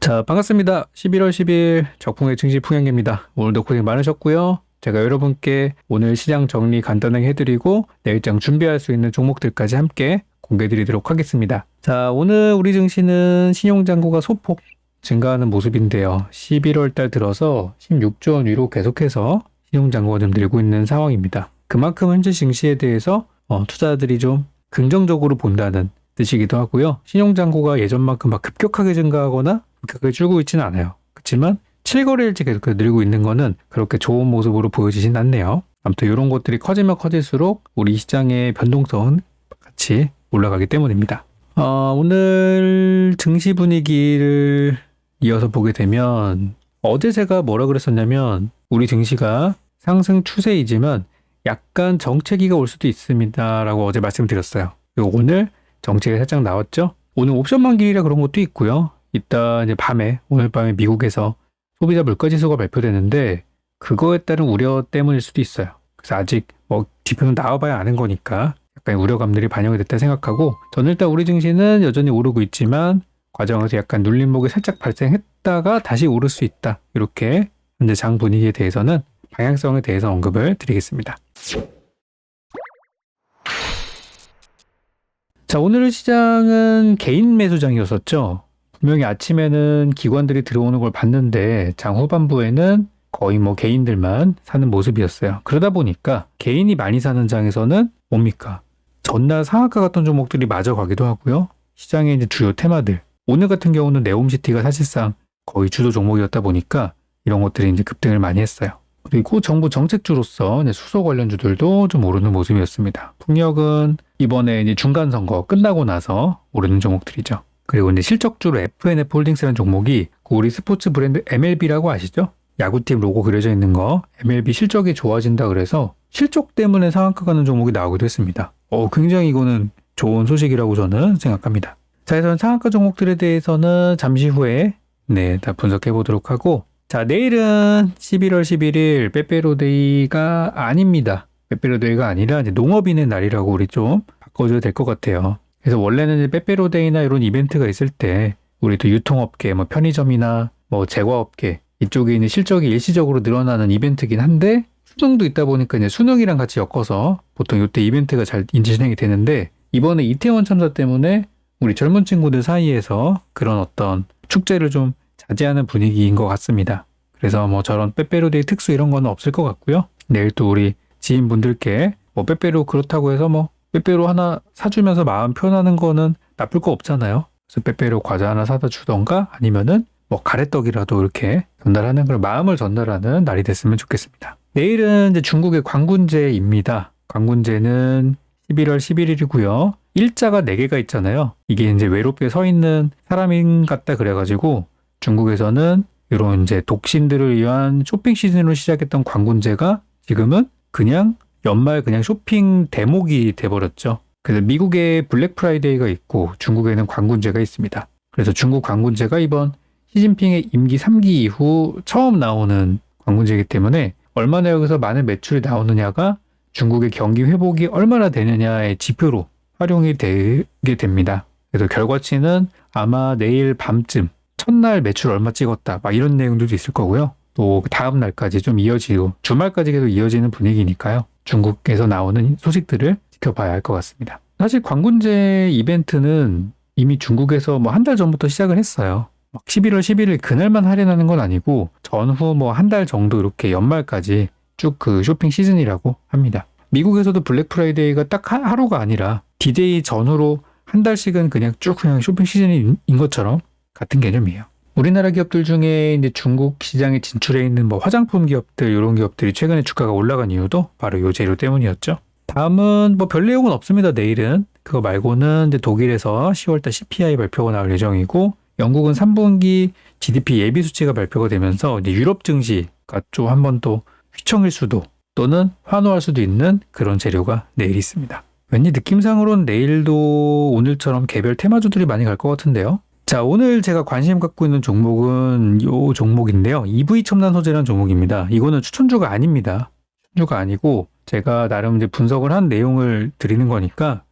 자, 반갑습니다. 11월 10일 적풍의 증시 풍향입니다. 오늘도 고생 많으셨고요. 제가 여러분께 오늘 시장 정리 간단하게 해드리고 내일장 준비할 수 있는 종목들까지 함께 공개해드리도록 하겠습니다. 자, 오늘 우리 증시는 신용잔고가 소폭 증가하는 모습인데요. 11월 달 들어서 16조 원 위로 계속해서 신용잔고가 좀 늘고 있는 상황입니다. 그만큼 현재 증시에 대해서 투자자들이 좀 긍정적으로 본다는 뜻이기도 하고요. 신용잔고가 예전만큼 막 급격하게 증가하거나 급격하게 줄고 있지는 않아요. 그렇지만 7거래일째 계속 늘고 있는 거는 그렇게 좋은 모습으로 보여지진 않네요. 아무튼 이런 것들이 커지면 커질수록 우리 시장의 변동성은 같이 올라가기 때문입니다. 오늘 증시 분위기를 이어서 보게 되면 어제 제가 뭐라 그랬었냐면 우리 증시가 상승 추세이지만 약간 정체기가 올 수도 있습니다 라고 어제 말씀드렸어요. 그리고 오늘 정체가 살짝 나왔죠. 오늘 옵션 만기일이라 그런 것도 있고요. 이따 이제 오늘 밤에 미국에서 소비자 물가지수가 발표되는데 그거에 따른 우려 때문일 수도 있어요. 그래서 아직 지표는 나와봐야 아는 거니까 약간 우려감들이 반영이 됐다 생각하고 저는 일단 우리 증시는 여전히 오르고 있지만 과정에서 약간 눌림목이 살짝 발생했다가 다시 오를 수 있다. 이렇게 현재 장 분위기에 대해서는 방향성에 대해서 언급을 드리겠습니다. 자, 오늘 시장은 개인 매수장이었었죠. 분명히 아침에는 기관들이 들어오는 걸 봤는데 장 후반부에는 거의 개인들만 사는 모습이었어요. 그러다 보니까 개인이 많이 사는 장에서는 뭡니까? 전날 상한가 같던 종목들이 마저 가기도 하고요. 시장의 이제 주요 테마들. 오늘 같은 경우는 네옴시티가 사실상 거의 주도 종목이었다 보니까 이런 것들이 이제 급등을 많이 했어요. 그리고 정부 정책주로서 수소 관련주들도 좀 오르는 모습이었습니다. 풍력은 이번에 이제 중간 선거 끝나고 나서 오르는 종목들이죠. 그리고 이제 실적주로 FNF 홀딩스라는 종목이 우리 스포츠 브랜드 MLB라고 아시죠? 야구팀 로고 그려져 있는 거 MLB 실적이 좋아진다 그래서 실적 때문에 상한가 가는 종목이 나오기도 했습니다. 굉장히 이거는 좋은 소식이라고 저는 생각합니다. 자, 그래서 상한가 종목들에 대해서는 잠시 후에 다 분석해 보도록 하고 자, 내일은 11월 11일 빼빼로데이가 아닙니다. 빼빼로데이가 아니라 이제 농업인의 날이라고 우리 좀 바꿔줘야 될 것 같아요. 그래서 원래는 이제 빼빼로데이나 이런 이벤트가 있을 때 우리 또 유통업계, 편의점이나 제과업계 이쪽에 있는 실적이 일시적으로 늘어나는 이벤트긴 한데 수능도 있다 보니까 이제 수능이랑 같이 엮어서 보통 이때 이벤트가 잘 진행이 되는데 이번에 이태원 참사 때문에 우리 젊은 친구들 사이에서 그런 어떤 축제를 좀 자제하는 분위기인 것 같습니다. 그래서 저런 빼빼로데이 특수 이런 건 없을 것 같고요. 내일 또 우리 지인분들께 빼빼로 그렇다고 해서 빼빼로 하나 사주면서 마음 표현하는 거는 나쁠 거 없잖아요. 그래서 빼빼로 과자 하나 사다 주던가 아니면은 가래떡이라도 이렇게 전달하는 그런 마음을 전달하는 날이 됐으면 좋겠습니다. 내일은 이제 중국의 광군제입니다. 광군제는 11월 11일이고요. 일자가 4개가 있잖아요. 이게 이제 외롭게 서 있는 사람인 같다 그래가지고 중국에서는 이런 이제 독신들을 위한 쇼핑 시즌으로 시작했던 광군제가 지금은 그냥 연말 그냥 쇼핑 대목이 돼버렸죠. 그래서 미국에 블랙 프라이데이가 있고 중국에는 광군제가 있습니다. 그래서 중국 광군제가 이번 시진핑의 임기 3기 이후 처음 나오는 광군제이기 때문에 얼마나 여기서 많은 매출이 나오느냐가 중국의 경기 회복이 얼마나 되느냐의 지표로 활용이 되게 됩니다. 그래서 결과치는 아마 내일 밤쯤 첫날 매출 얼마 찍었다 이런 내용들도 있을 거고요. 또 다음 날까지 좀 이어지고 주말까지 계속 이어지는 분위기니까요. 중국에서 나오는 소식들을 지켜봐야 할 것 같습니다. 사실 광군제 이벤트는 이미 중국에서 한 달 전부터 시작을 했어요. 11월 11일 그날만 할인하는 건 아니고 전후 한 달 정도 이렇게 연말까지 쭉 그 쇼핑 시즌이라고 합니다. 미국에서도 블랙 프라이데이가 딱 하루가 아니라 디데이 전후로 한 달씩은 그냥 쇼핑 시즌인 것처럼 같은 개념이에요. 우리나라 기업들 중에 이제 중국 시장에 진출해 있는 화장품 기업들 이런 기업들이 최근에 주가가 올라간 이유도 바로 이 재료 때문이었죠. 다음은 별 내용은 없습니다. 내일은 그거 말고는 이제 독일에서 10월달 CPI 발표가 나올 예정이고 영국은 3분기 GDP 예비 수치가 발표가 되면서 이제 유럽 증시가 좀 한 번 또 휘청일 수도 또는 환호할 수도 있는 그런 재료가 내일 있습니다. 왠지 느낌상으로는 내일도 오늘처럼 개별 테마주들이 많이 갈 것 같은데요. 자, 오늘 제가 관심 갖고 있는 종목은 이 종목인데요. EV 첨단 소재라는 종목입니다. 이거는 추천주가 아닙니다. 추천주가 아니고 제가 나름 이제 분석을 한 내용을 드리는 거니까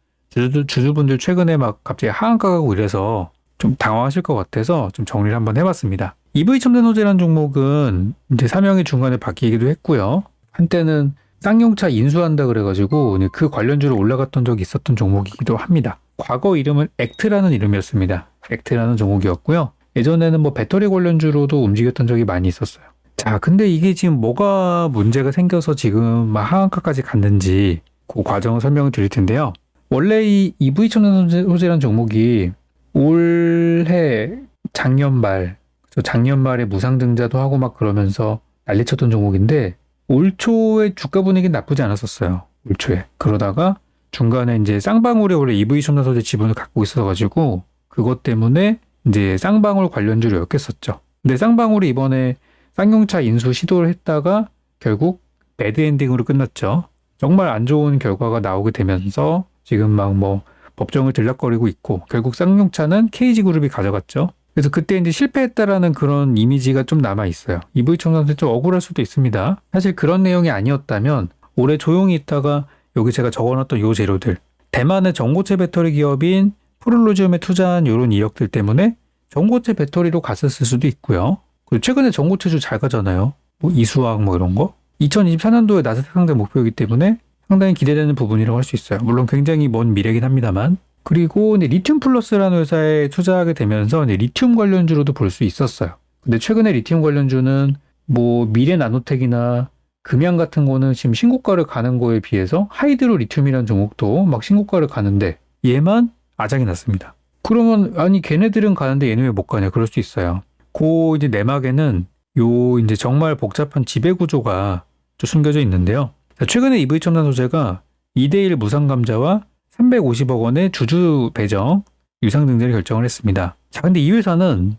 주주분들 최근에 갑자기 하한가 가고 이래서 좀 당황하실 것 같아서 좀 정리를 한번 해봤습니다. EV 첨단 소재라는 종목은 이제 사명이 중간에 바뀌기도 했고요. 한때는 쌍용차 인수한다 그래가지고 그 관련주로 올라갔던 적이 있었던 종목이기도 합니다. 과거 이름은 액트라는 이름이었습니다. 액트라는 종목이었고요. 예전에는 뭐 배터리 관련주로도 움직였던 적이 많이 있었어요. 자, 근데 이게 지금 뭐가 문제가 생겨서 지금 막 하한가까지 갔는지 그 과정을 설명을 드릴 텐데요. 원래 이 EV 첨단 소재라는 종목이 올해 작년 말에 무상증자도 하고 막 그러면서 난리쳤던 종목인데 올 초에 주가 분위기는 나쁘지 않았었어요. 올 초에. 그러다가 중간에 이제 쌍방울이 원래 EV 첨단 소재 지분을 갖고 있어가지고 그것 때문에 이제 쌍방울 관련주로 엮였었죠. 근데 쌍방울이 이번에 쌍용차 인수 시도를 했다가 결국 배드 엔딩으로 끝났죠. 정말 안 좋은 결과가 나오게 되면서 지금 막 뭐 법정을 들락거리고 있고 결국 쌍용차는 KG그룹이 가져갔죠. 그래서 그때 이제 실패했다라는 그런 이미지가 좀 남아 있어요. EV 첨단 소재 좀 억울할 수도 있습니다. 사실 그런 내용이 아니었다면 올해 조용히 있다가 여기 제가 적어놨던 요 재료들 대만의 전고체 배터리 기업인 프롤로지움에 투자한 이런 이력들 때문에 전고체 배터리로 갔었을 수도 있고요. 그리고 최근에 전고체주 잘 가잖아요. 뭐 이수학 뭐 이런 거. 2024년도에 나스닥 상대 목표이기 때문에 상당히 기대되는 부분이라고 할 수 있어요. 물론 굉장히 먼 미래긴 합니다만. 그리고 리튬 플러스라는 회사에 투자하게 되면서 리튬 관련주로도 볼 수 있었어요. 근데 최근에 리튬 관련주는 뭐 미래 나노텍이나 금양 같은 거는 지금 신고가를 가는 거에 비해서 하이드로 리튬이라는 종목도 막 신고가를 가는데 얘만 아작이 났습니다. 그러면 아니 걔네들은 가는데 얘는 왜 못 가냐 그럴 수 있어요. 그 이제 내막에는 요 이제 정말 복잡한 지배 구조가 좀 숨겨져 있는데요. 최근에 EV 첨단 소재가 2대1 무상감자와 350억 원의 주주 배정 유상증자를 결정을 했습니다. 자, 근데 이 회사는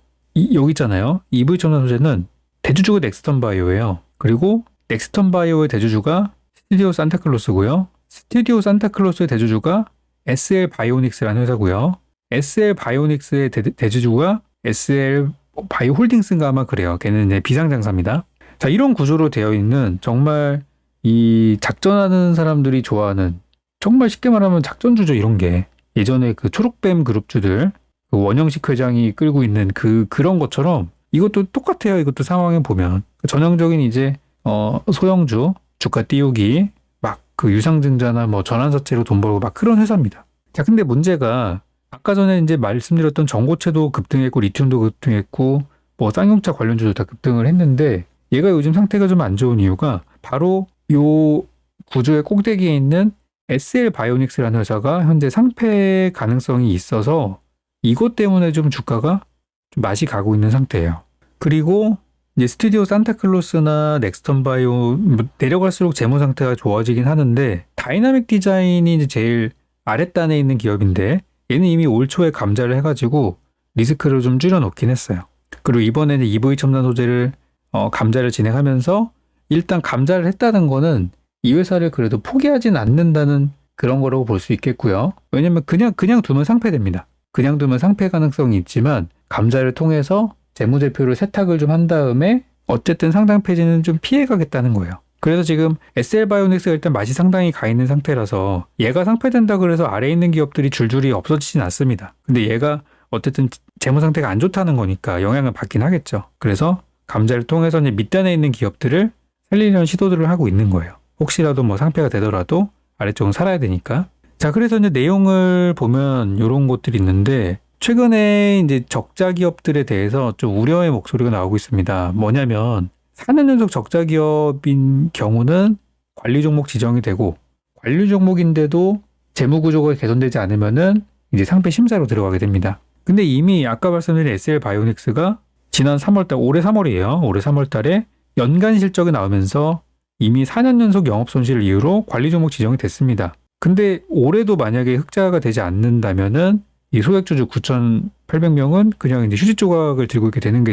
여기 있잖아요. EV 첨단 소재는 대주주가 넥스턴 바이오예요. 그리고 넥스턴 바이오의 대주주가 스튜디오 산타클로스고요. 스튜디오 산타클로스의 대주주가 SL 바이오닉스라는 회사고요. SL 바이오닉스의 대주주가 SL 바이오 홀딩스인가 아마 그래요. 걔는 이제 비상장사입니다. 자, 이런 구조로 되어 있는 정말 이 작전하는 사람들이 좋아하는 정말 쉽게 말하면 작전주죠. 이런 게 예전에 그 초록뱀 그룹주들 그 원영식 회장이 끌고 있는 그런 것처럼 이것도 똑같아요. 이것도 상황에 보면 전형적인 이제 소형주 주가 띄우기 막 그 유상증자나 뭐 전환사채로 돈 벌고 막 그런 회사입니다. 자, 근데 문제가 아까 전에 이제 말씀드렸던 전고체도 급등했고 리튬도 급등했고 뭐 쌍용차 관련주도 다 급등을 했는데 얘가 요즘 상태가 좀 안 좋은 이유가 바로 요 구조의 꼭대기에 있는 SL 바이오닉스라는 회사가 현재 상패 가능성이 있어서 이것 때문에 좀 주가가 좀 맛이 가고 있는 상태예요. 그리고 이제 스튜디오 산타클로스나 넥스턴 바이오 내려갈수록 재무 상태가 좋아지긴 하는데 다이나믹 디자인이 이제 제일 아랫단에 있는 기업인데 얘는 이미 올 초에 감자를 해가지고 리스크를 좀 줄여놓긴 했어요. 그리고 이번에는 EV 첨단 소재를 감자를 진행하면서 일단 감자를 했다는 거는 이 회사를 그래도 포기하진 않는다는 그런 거라고 볼 수 있겠고요. 왜냐면 그냥 두면 상폐됩니다. 그냥 두면 상폐 가능성이 있지만 감자를 통해서 재무제표를 세탁을 좀 한 다음에 어쨌든 상당 폐지는 좀 피해가겠다는 거예요. 그래서 지금 SL바이오닉스가 일단 맛이 상당히 가 있는 상태라서 얘가 상폐된다 그래서 아래에 있는 기업들이 줄줄이 없어지진 않습니다. 근데 얘가 어쨌든 재무 상태가 안 좋다는 거니까 영향을 받긴 하겠죠. 그래서 감자를 통해서 이제 밑단에 있는 기업들을 살리려는 시도들을 하고 있는 거예요. 혹시라도 뭐 상폐가 되더라도 아래쪽은 살아야 되니까. 자, 그래서 이제 내용을 보면 이런 것들이 있는데 최근에 이제 적자 기업들에 대해서 좀 우려의 목소리가 나오고 있습니다. 뭐냐면 4년 연속 적자 기업인 경우는 관리 종목 지정이 되고 관리 종목인데도 재무 구조가 개선되지 않으면은 이제 상폐 심사로 들어가게 됩니다. 근데 이미 아까 말씀드린 SL 바이오닉스가 지난 3월달 올해 3월이에요. 올해 3월달에 연간 실적이 나오면서 이미 4년 연속 영업 손실을 이유로 관리 종목 지정이 됐습니다. 근데 올해도 만약에 흑자가 되지 않는다면은 이 소액주주 9,800명은 그냥 이제 휴지 조각을 들고 이렇게 되는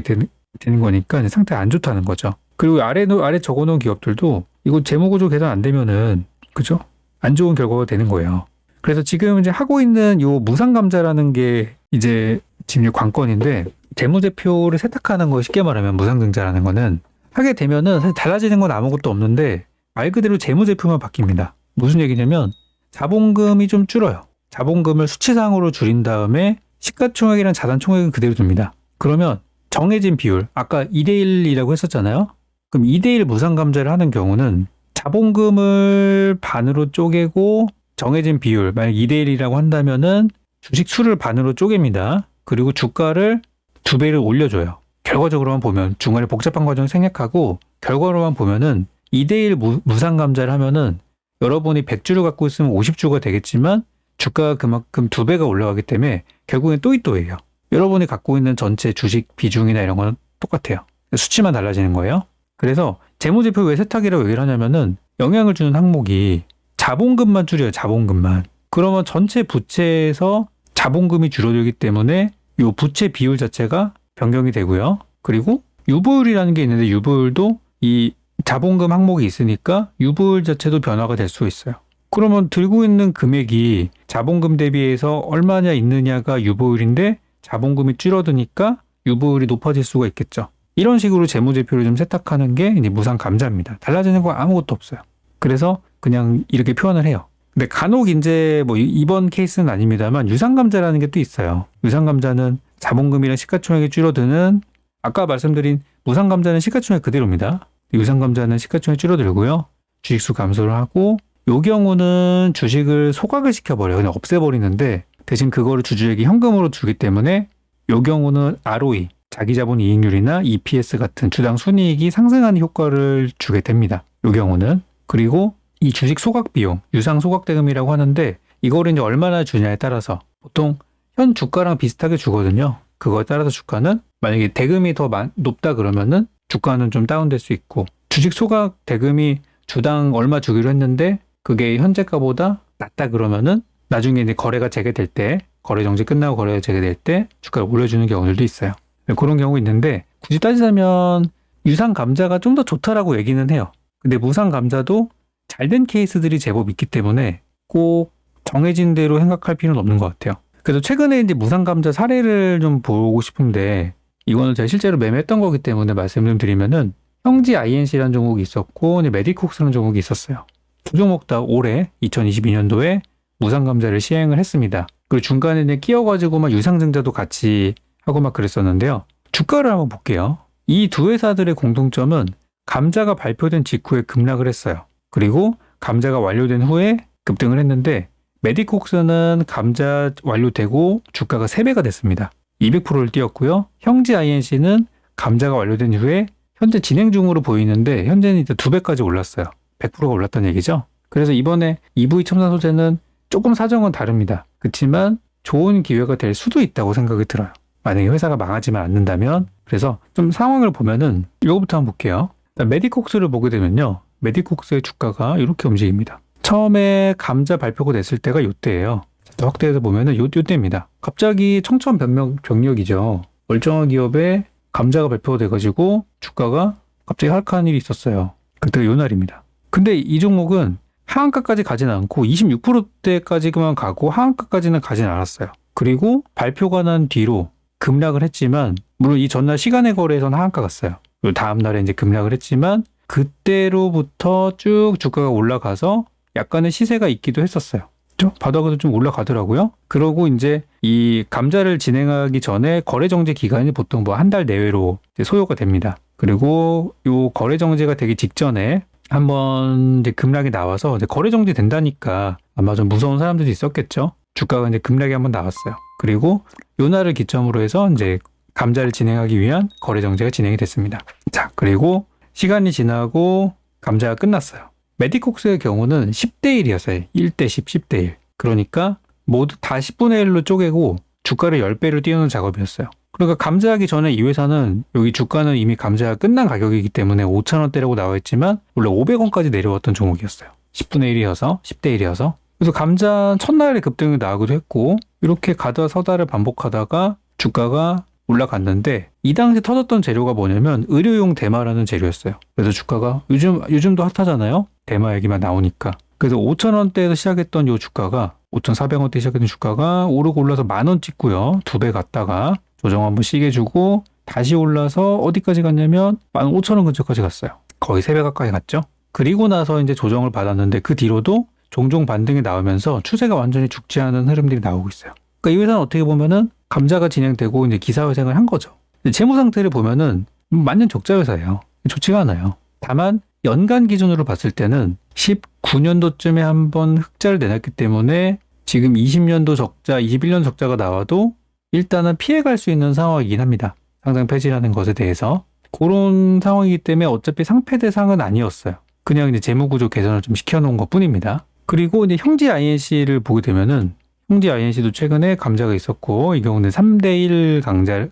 거니까 상태 안 좋다는 거죠. 그리고 아래 적어놓은 기업들도 이거 재무구조 개선 안 되면은 그죠? 안 좋은 결과가 되는 거예요. 그래서 지금 이제 하고 있는 요 무상감자라는 게 이제 지금 관건인데 재무제표를 세탁하는 거 쉽게 말하면 무상증자라는 거는 하게 되면은 사실 달라지는 건 아무것도 없는데 말 그대로 재무제표만 바뀝니다. 무슨 얘기냐면 자본금이 좀 줄어요. 자본금을 수치상으로 줄인 다음에 시가총액이랑 자산총액은 그대로 둡니다. 그러면 정해진 비율, 아까 2대1이라고 했었잖아요. 그럼 2대1 무상감자를 하는 경우는 자본금을 반으로 쪼개고 정해진 비율, 만약 2대1이라고 한다면은 주식 수를 반으로 쪼갭니다. 그리고 주가를 2배를 올려줘요. 결과적으로만 보면 중간에 복잡한 과정이 생략하고 결과로만 보면은 2대1 무상감자를 하면은 여러분이 100주를 갖고 있으면 50주가 되겠지만 주가가 그만큼 2배가 올라가기 때문에 결국엔 또이또예요. 여러분이 갖고 있는 전체 주식 비중이나 이런 거는 똑같아요. 수치만 달라지는 거예요. 그래서 재무제표 왜 세탁이라고 얘기를 하냐면은 영향을 주는 항목이 자본금만 줄여요. 자본금만. 그러면 전체 부채에서 자본금이 줄어들기 때문에 이 부채 비율 자체가 변경이 되고요. 그리고 유보율이라는 게 있는데 유보율도 이 자본금 항목이 있으니까 유보율 자체도 변화가 될 수 있어요. 그러면 들고 있는 금액이 자본금 대비해서 얼마냐 있느냐가 유보율인데 자본금이 줄어드니까 유보율이 높아질 수가 있겠죠. 이런 식으로 재무제표를 좀 세탁하는 게 이제 무상감자입니다. 달라지는 거 아무것도 없어요. 그래서 그냥 이렇게 표현을 해요. 근데 간혹 이제 뭐 이번 케이스는 아닙니다만 유상감자라는 게 또 있어요. 유상감자는 자본금이랑 시가총액이 줄어드는 아까 말씀드린 무상감자는 시가총액 그대로입니다. 유상감자는 시가총액 줄어들고요. 주식수 감소를 하고 요 경우는 주식을 소각을 시켜버려요. 그냥 없애버리는데 대신 그거를 주주에게 현금으로 주기 때문에 요 경우는 ROE, 자기자본 이익률이나 EPS 같은 주당 순이익이 상승하는 효과를 주게 됩니다. 요 경우는. 그리고 이 주식 소각 비용, 유상 소각 대금이라고 하는데 이거를 이제 얼마나 주냐에 따라서 보통 현 주가랑 비슷하게 주거든요. 그거에 따라서 주가는 만약에 대금이 더 높다 그러면은 주가는 좀 다운될 수 있고 주식 소각 대금이 주당 얼마 주기로 했는데 그게 현재가보다 낮다 그러면은 나중에 이제 거래가 재개될 때 거래 정지 끝나고 거래가 재개될 때 주가를 올려주는 경우들도 있어요. 그런 경우 있는데 굳이 따지자면 유상 감자가 좀 더 좋다라고 얘기는 해요. 근데 무상 감자도 잘된 케이스들이 제법 있기 때문에 꼭 정해진 대로 생각할 필요는 없는 것 같아요. 그래서 최근에 이제 무상 감자 사례를 좀 보고 싶은데 이거는 제가 실제로 매매했던 거기 때문에 말씀 좀 드리면은 형지 INC라는 종목이 있었고 메디콕스라는 종목이 있었어요. 두 종목 다 올해 2022년도에 무상 감자를 시행을 했습니다. 그리고 중간에 끼어가지고 막 유상증자도 같이 하고 막 그랬었는데요. 주가를 한번 볼게요. 이 두 회사들의 공통점은 감자가 발표된 직후에 급락을 했어요. 그리고 감자가 완료된 후에 급등을 했는데 메디콕스는 감자 완료되고 주가가 3배가 됐습니다. 200%를 뛰었고요. 형지 INC는 감자가 완료된 후에 현재 진행 중으로 보이는데 현재는 이제 2배까지 올랐어요. 100%가 올랐다는 얘기죠. 그래서 이번에 EV 첨단 소재는 조금 사정은 다릅니다. 그렇지만 좋은 기회가 될 수도 있다고 생각이 들어요. 만약에 회사가 망하지만 않는다면. 그래서 좀 상황을 보면은 이거부터 한번 볼게요. 일단 메디콕스를 보게 되면요. 메디콕스의 주가가 이렇게 움직입니다. 처음에 감자 발표가 됐을 때가 이때예요. 확대해서 보면은 이때입니다. 갑자기 청천벽력이죠. 멀쩡한 기업에 감자가 발표가 돼가지고 주가가 갑자기 하락하는 일이 있었어요. 그때가 요 날입니다. 근데 이 종목은 하한가까지 가지는 않고 26%대까지만 가고 하한가까지는 가지는 않았어요. 그리고 발표가 난 뒤로 급락을 했지만 물론 이 전날 시간의 거래에서는 하한가 갔어요. 그리고 다음 날에 이제 급락을 했지만 그때로부터 쭉 주가가 올라가서 약간의 시세가 있기도 했었어요. 그렇죠? 바닥에도 좀 올라가더라고요. 그러고 이제 이 감자를 진행하기 전에 거래 정지 기간이 보통 뭐 한 달 내외로 소요가 됩니다. 그리고 요 거래 정지가 되기 직전에 한번 이제 급락이 나와서 이제 거래 정지 된다니까 아마 좀 무서운 사람들도 있었겠죠. 주가가 이제 급락이 한번 나왔어요. 그리고 요 날을 기점으로 해서 이제 감자를 진행하기 위한 거래 정지가 진행이 됐습니다. 자, 그리고 시간이 지나고 감자가 끝났어요. 메디콕스의 경우는 10대 1이었어요. 1대 10, 10대 1. 그러니까 모두 다 10분의 1로 쪼개고 주가를 10배로 띄우는 작업이었어요. 그러니까 감자하기 전에 이 회사는 여기 주가는 이미 감자가 끝난 가격이기 때문에 5,000원대라고 나와 있지만 원래 500원까지 내려왔던 종목이었어요. 10분의 1이어서 10대 1이어서. 그래서 감자 첫날에 급등이 나오기도 했고 이렇게 가다 서다를 반복하다가 주가가 올라갔는데 이 당시 터졌던 재료가 뭐냐면 의료용 대마라는 재료였어요. 그래서 주가가 요즘도 핫하잖아요. 대마 얘기만 나오니까. 그래서 5,000원대에서 시작했던 이 주가가 5,400원대 시작했던 주가가 오르고 올라서 10,000원 찍고요. 2배 갔다가 조정 한번 시게 주고 다시 올라서 어디까지 갔냐면 15,000원 근처까지 갔어요. 거의 3배 가까이 갔죠. 그리고 나서 이제 조정을 받았는데 그 뒤로도 종종 반등이 나오면서 추세가 완전히 죽지 않은 흐름들이 나오고 있어요. 그러니까 이 회사는 어떻게 보면은 감자가 진행되고 이제 기사회생을 한 거죠. 재무 상태를 보면은 완전 적자 회사예요. 좋지가 않아요. 다만 연간 기준으로 봤을 때는 19년도쯤에 한번 흑자를 내놨기 때문에 지금 20년도 적자, 21년 적자가 나와도 일단은 피해갈 수 있는 상황이긴 합니다. 상장 폐지라는 것에 대해서. 그런 상황이기 때문에 어차피 상패 대상은 아니었어요. 그냥 이제 재무구조 개선을 좀 시켜놓은 것 뿐입니다. 그리고 이제 형지 INC를 보게 되면은 형지 INC도 최근에 감자가 있었고 이 경우는 3대1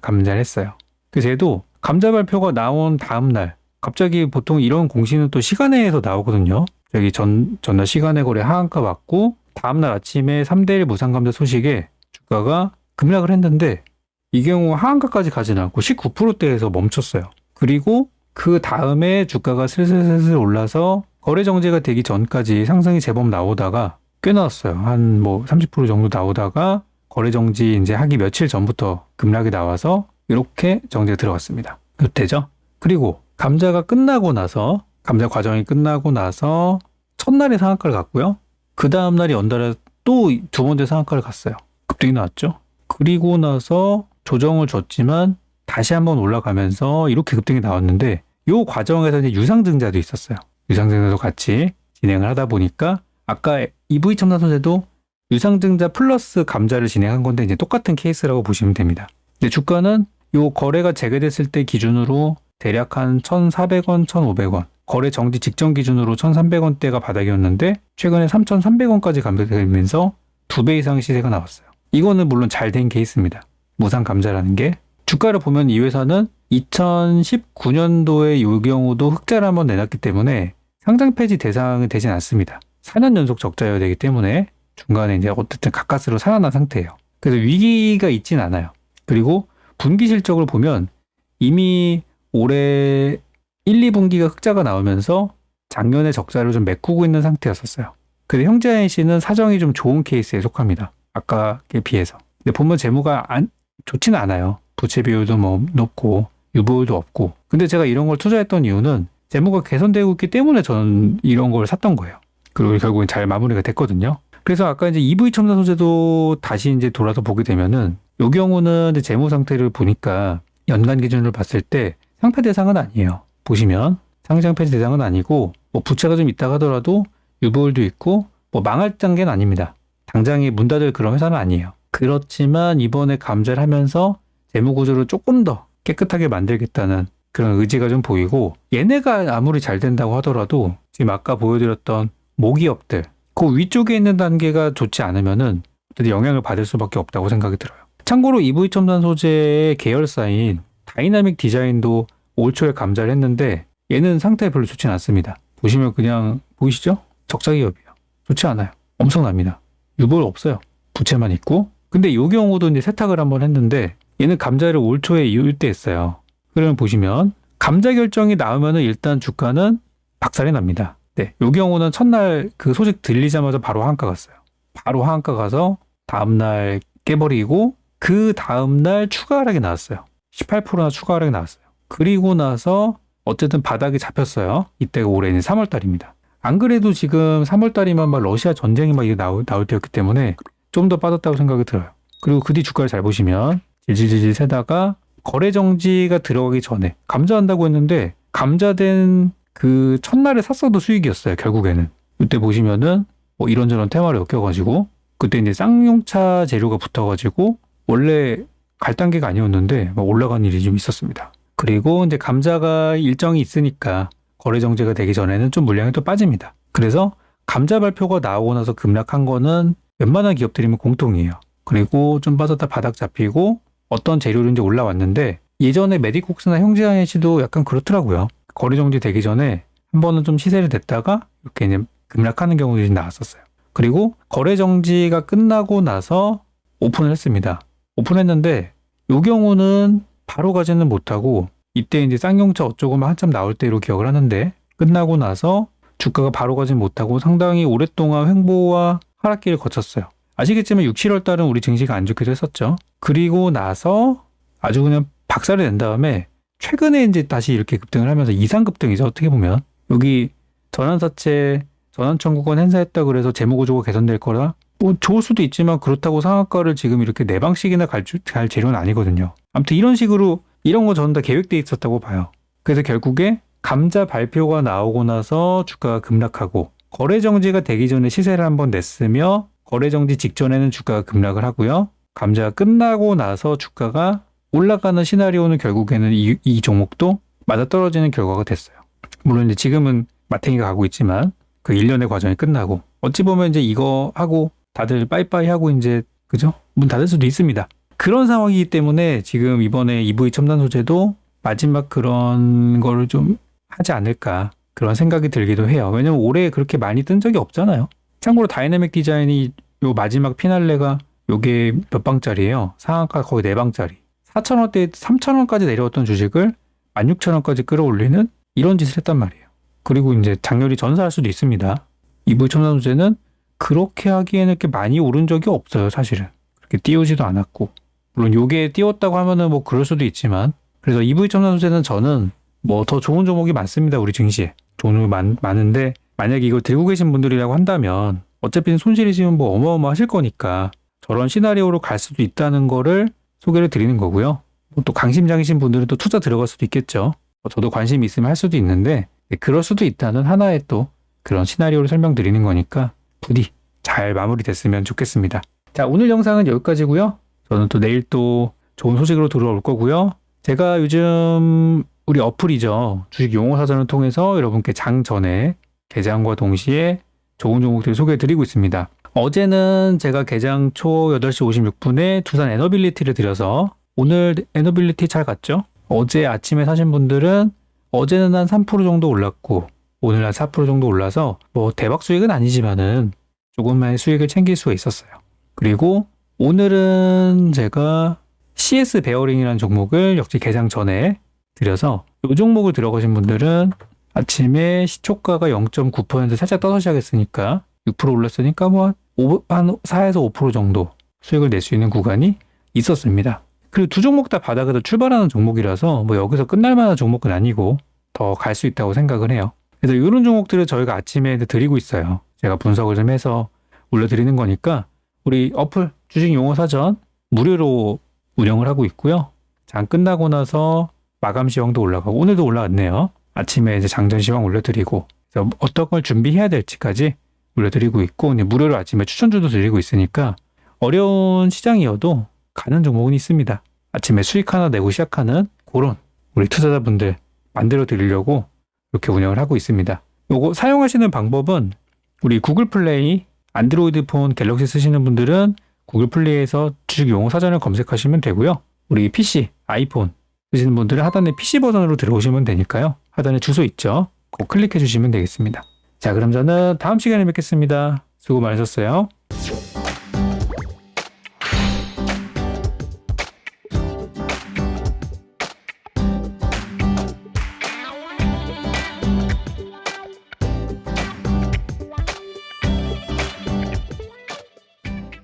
감자를 했어요. 그래서 얘도 감자 발표가 나온 다음 날 갑자기 보통 이런 공시는 또 시간외에서 나오거든요. 여기 전날 시간외 거래 하한가 맞고 다음날 아침에 3대1 무상감자 소식에 주가가 급락을 했는데 이 경우 하한가까지 가진 않고 19%대에서 멈췄어요. 그리고 그 다음에 주가가 슬슬 올라서 거래 정지가 되기 전까지 상승이 제법 나오다가 꽤 나왔어요. 한 뭐 30% 정도 나오다가 거래 정지 이제 하기 며칠 전부터 급락이 나와서 이렇게 정지가 들어갔습니다. 이때죠. 그리고 감자 과정이 끝나고 나서 첫날에 상한가를 갔고요. 그 다음날이 연달아 또 두 번째 상한가를 갔어요. 급등이 나왔죠. 그리고 나서 조정을 줬지만 다시 한번 올라가면서 이렇게 급등이 나왔는데 이 과정에서 이제 유상증자도 있었어요. 유상증자도 같이 진행을 하다 보니까 아까 EV 첨단소재도 유상증자 플러스 감자를 진행한 건데 이제 똑같은 케이스라고 보시면 됩니다. 근데 주가는 이 거래가 재개됐을 때 기준으로 대략 한 1,400원, 1,500원 거래 정지 직전 기준으로 1,300원대가 바닥이었는데 최근에 3,300원까지 감소되면서 2배 이상 시세가 나왔어요. 이거는 물론 잘 된 케이스입니다. 무상 감자라는 게. 주가를 보면 이 회사는 2019년도에 이 경우도 흑자를 한번 내놨기 때문에 상장 폐지 대상은 되진 않습니다. 4년 연속 적자여야 되기 때문에 중간에 이제 어쨌든 가까스로 살아난 상태예요. 그래서 위기가 있진 않아요. 그리고 분기 실적을 보면 이미 올해 1, 2분기가 흑자가 나오면서 작년에 적자를 좀 메꾸고 있는 상태였었어요. 근데 형제INC는 사정이 좀 좋은 케이스에 속합니다. 아까에 비해서. 근데 보면 재무가 좋지는 않아요. 부채 비율도 뭐 높고 유보율도 없고. 근데 제가 이런 걸 투자했던 이유는 재무가 개선되고 있기 때문에 저는 이런 걸 샀던 거예요. 그리고 결국엔 잘 마무리가 됐거든요. 그래서 아까 이제 EV 첨단 소재도 다시 이제 돌아서 보게 되면은 이 경우는 이제 재무 상태를 보니까 연간 기준으로 봤을 때 상패 대상은 아니에요. 보시면 상장 폐지 대상은 아니고 뭐 부채가 좀 있다가 하더라도 유보율도 있고 뭐 망할 단계는 아닙니다. 당장에 문 닫을 그런 회사는 아니에요. 그렇지만 이번에 감자를 하면서 재무 구조를 조금 더 깨끗하게 만들겠다는 그런 의지가 좀 보이고 얘네가 아무리 잘 된다고 하더라도 지금 아까 보여드렸던 모기업들 그 위쪽에 있는 단계가 좋지 않으면은 영향을 받을 수밖에 없다고 생각이 들어요. 참고로 EV 첨단 소재의 계열사인 다이나믹 디자인도 올 초에 감자를 했는데 얘는 상태가 별로 좋진 않습니다. 보시면 그냥 보이시죠? 적자 기업이에요. 좋지 않아요. 엄청납니다. 유보율 없어요. 부채만 있고. 근데 이 경우도 이제 세탁을 한번 했는데 얘는 감자를 올 초에 이때 했어요. 그러면 보시면 감자 결정이 나오면은 일단 주가는 박살이 납니다. 네, 이 경우는 첫날 그 소식 들리자마자 바로 하한가 갔어요. 바로 하한가 가서 다음날 깨버리고 그 다음날 추가 하락이 나왔어요. 18%나 추가 하락이 나왔어요. 그리고 나서 어쨌든 바닥이 잡혔어요. 이때가 올해 3월달입니다. 안 그래도 지금 3월달이면 막 러시아 전쟁이 막 나올 때였기 때문에 좀 더 빠졌다고 생각이 들어요. 그리고 그 뒤 주가를 잘 보시면 질질질질 세다가 거래 정지가 들어가기 전에 감자한다고 했는데 감자된 그 첫날에 샀어도 수익이었어요. 결국에는. 이때 보시면은 뭐 이런저런 테마를 엮여가지고 그때 이제 쌍용차 재료가 붙어가지고 원래 갈 단계가 아니었는데 막 올라간 일이 좀 있었습니다. 그리고 이제 감자가 일정이 있으니까 거래 정지가 되기 전에는 좀 물량이 또 빠집니다. 그래서 감자 발표가 나오고 나서 급락한 거는 웬만한 기업들이면 공통이에요. 그리고 좀 빠졌다 바닥 잡히고 어떤 재료로 이제 올라왔는데 예전에 메디콕스나 형제INC도 약간 그렇더라고요. 거래 정지 되기 전에 한 번은 좀 시세를 댔다가 이렇게 이제 급락하는 경우들이 나왔었어요. 그리고 거래 정지가 끝나고 나서 오픈을 했습니다. 오픈했는데 이 경우는 바로 가지는 못하고 이때 이제 쌍용차 어쩌고 한참 나올 때로 기억을 하는데 끝나고 나서 주가가 바로 가지 못하고 상당히 오랫동안 횡보와 하락기를 거쳤어요. 아시겠지만 6, 7월 달은 우리 증시가 안 좋기도 했었죠. 그리고 나서 아주 그냥 박살을 낸 다음에 최근에 이제 다시 이렇게 급등을 하면서 이상급등이죠. 어떻게 보면 여기 전환사채 전환청구권 행사했다 그래서 재무구조가 개선될 거라 뭐 좋을 수도 있지만 그렇다고 상한가를 지금 이렇게 4방씩이나 갈 재료는 아니거든요. 아무튼 이런 식으로 이런 거 저는 다 계획되어 있었다고 봐요. 그래서 결국에 감자 발표가 나오고 나서 주가가 급락하고 거래 정지가 되기 전에 시세를 한번 냈으며 거래 정지 직전에는 주가가 급락을 하고요. 감자가 끝나고 나서 주가가 올라가는 시나리오는 결국에는 이 종목도 맞아떨어지는 결과가 됐어요. 물론 이제 지금은 마탱이가 가고 있지만 그 1년의 과정이 끝나고 어찌 보면 이제 이거 하고 다들 빠이빠이 하고 이제 그죠? 문 닫을 수도 있습니다. 그런 상황이기 때문에 지금 이번에 EV 첨단 소재도 마지막 그런 거를 좀 하지 않을까 그런 생각이 들기도 해요. 왜냐면 올해 그렇게 많이 뜬 적이 없잖아요. 참고로 다이내믹 디자인이 요 마지막 피날레가 요게 몇 방짜리예요. 상한가 거의 4방짜리. 4,000원대 3,000원까지 내려왔던 주식을 16,000원까지 끌어올리는 이런 짓을 했단 말이에요. 그리고 이제 장렬히 전사할 수도 있습니다. EV 첨단 소재는 그렇게 하기에는 이렇게 많이 오른 적이 없어요, 사실은. 그렇게 띄우지도 않았고. 물론 요게 띄웠다고 하면은 뭐 그럴 수도 있지만, 그래서 EV 첨단 소재는 저는 뭐 더 좋은 종목이 많습니다, 우리 증시에. 좋은 종목이 많은데, 만약에 이걸 들고 계신 분들이라고 한다면, 어차피 손실이 지금 뭐 어마어마하실 거니까, 저런 시나리오로 갈 수도 있다는 거를 소개를 드리는 거고요. 또 강심장이신 분들은 또 투자 들어갈 수도 있겠죠. 저도 관심이 있으면 할 수도 있는데, 그럴 수도 있다는 하나의 또 그런 시나리오를 설명드리는 거니까, 부디 잘 마무리됐으면 좋겠습니다. 자, 오늘 영상은 여기까지고요. 저는 또 내일 또 좋은 소식으로 돌아올 거고요. 제가 요즘 우리 어플이죠. 주식 용어 사전을 통해서 여러분께 장 전에 개장과 동시에 좋은 종목들을 소개해드리고 있습니다. 어제는 제가 개장 초 8시 56분에 두산 에너빌리티를 드려서 오늘 에너빌리티 잘 갔죠? 어제 아침에 사신 분들은 어제는 한 3% 정도 올랐고 오늘 한 4% 정도 올라서 뭐 대박 수익은 아니지만은 조금만의 수익을 챙길 수가 있었어요. 그리고 오늘은 제가 CS 베어링이라는 종목을 역시 개장 전에 드려서 이 종목을 들어가신 분들은 아침에 시초가가 0.9% 살짝 떠서 시작했으니까 6% 올랐으니까 뭐 한 4에서 5% 정도 수익을 낼 수 있는 구간이 있었습니다. 그리고 두 종목 다 바닥에서 출발하는 종목이라서 뭐 여기서 끝날 만한 종목은 아니고 더 갈 수 있다고 생각을 해요. 그래서 이런 종목들을 저희가 아침에 드리고 있어요. 제가 분석을 좀 해서 올려드리는 거니까 우리 어플 주식 용어 사전 무료로 운영을 하고 있고요. 장 끝나고 나서 마감 시황도 올라가고 오늘도 올라왔네요. 아침에 이제 장전 시황 올려드리고 그래서 어떤 걸 준비해야 될지까지 올려드리고 있고 무료로 아침에 추천주도 드리고 있으니까 어려운 시장이어도 가는 종목은 있습니다. 아침에 수익 하나 내고 시작하는 그런 우리 투자자분들 만들어 드리려고 이렇게 운영을 하고 있습니다. 요거 사용하시는 방법은 우리 구글 플레이 안드로이드 폰 갤럭시 쓰시는 분들은 구글 플레이에서 주식 용어 사전을 검색하시면 되고요. 우리 PC, 아이폰 쓰시는 분들은 하단에 PC 버전으로 들어오시면 되니까요. 하단에 주소 있죠. 꼭 클릭해 주시면 되겠습니다. 자, 그럼 저는 다음 시간에 뵙겠습니다. 수고 많으셨어요.